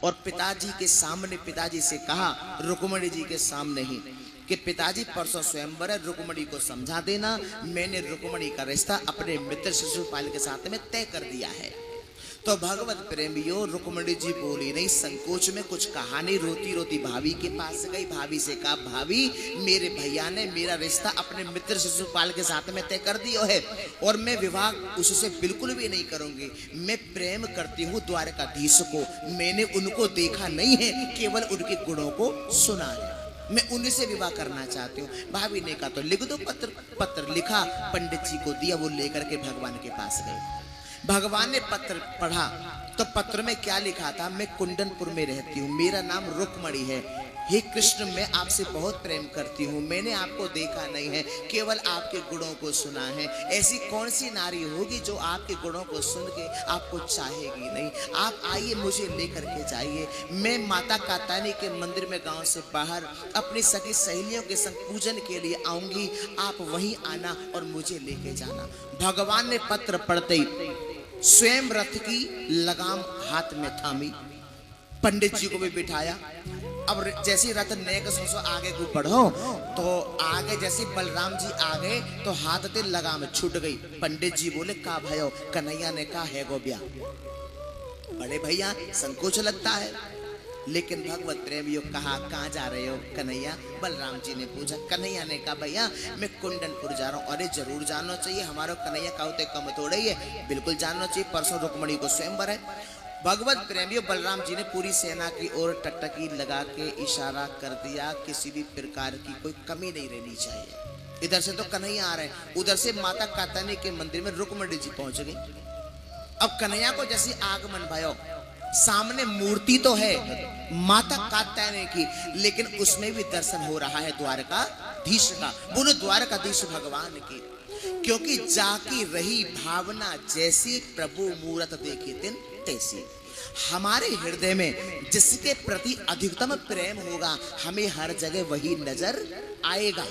और पिताजी के सामने पिताजी से कहा, रुक्मणी जी के सामने ही, कि पिताजी परसों स्वयंवर है, रुक्मणी को समझा देना, मैंने रुक्मणी का रिश्ता अपने मित्र शिशुपाल के साथ में तय कर दिया है। तो भगवत प्रेमियों, रुक्मणी जी बोली नहीं, संकोच में कुछ कहा नहीं, रोती रोती भाभी के पास गई। भाभी से कहा, भाभी मेरे भैया ने मेरा रिश्ता अपने मित्र शिशुपाल के साथ में तय कर दिया है और मैं विवाह उससे बिल्कुल भी नहीं करूंगी। मैं प्रेम करती हूँ द्वारकाधीश को, मैंने उनको देखा नहीं है, केवल उनके गुणों को सुना है, मैं उन्हीं से विवाह करना चाहती हूँ। भाभी ने कहा तो लिख दो पत्र। पत्र लिखा, पंडित जी को दिया, वो लेकर के भगवान के पास गए। भगवान ने पत्र पढ़ा तो पत्र में क्या लिखा था, मैं कुंदनपुर में रहती हूँ, मेरा नाम रुक्मणी है, हे कृष्ण मैं आपसे बहुत प्रेम करती हूँ, मैंने आपको देखा नहीं है, केवल आपके गुणों को सुना है। ऐसी कौन सी नारी होगी जो आपके गुणों को सुन के आपको चाहेगी नहीं। आप आइए, मुझे लेकर के जाइए, मैं माता कात्यायनी के मंदिर में गांव से बाहर अपनी सखी सहेलियों के संग पूजन के लिए आऊंगी, आप वहीं आना और मुझे लेके जाना। भगवान ने पत्र पढ़ते ही स्वयं रथ की लगाम हाथ में थामी, पंडित जी को भी बिठाया। अब जैसे रथ नेक सो आगे को बढ़ो तो आगे जैसे बलराम जी आ गए तो हाथ ते लगाम छूट गई। पंडित जी बोले, का भयो? कन्हैया ने कहा, है गो ब्याह। बड़े भैया संकोच लगता है, लेकिन भगवत प्रेमियों कहा, कहाँ जा रहे हो कन्हैया? बलराम जी ने पूछा। कन्हैया ने कहा, भैया मैं कुंदनपुर जा रहा हूँ। अरे जरूर जाना चाहिए, हमारा कन्हैया का होते कम थोड़े ही है, बिल्कुल जानना चाहिए, परसों रुक्मणी को स्वयंवर है। भगवत प्रेमियों, बलराम जी ने पूरी सेना की ओर टकटकी लगा के इशारा कर दिया, किसी भी प्रकार की कोई कमी नहीं रहनी चाहिए। इधर से तो कन्हैया आ रहे हैं, उधर से माता कात्यायनी के मंदिर में रुक्मणी जी पहुंच गई। अब कन्हैया को जैसे आगमन भयो, सामने मूर्ति तो है माता कात्यायनी की, लेकिन उसमें भी दर्शन हो रहा है द्वारकाधीश का। बोलो द्वारकाधीश भगवान की, क्योंकि जाकी रही भावना जैसी, प्रभु मूरत देखी तिन तैसी। हमारे हृदय में जिसके प्रति अधिकतम प्रेम होगा, हमें हर जगह वही नजर आएगा।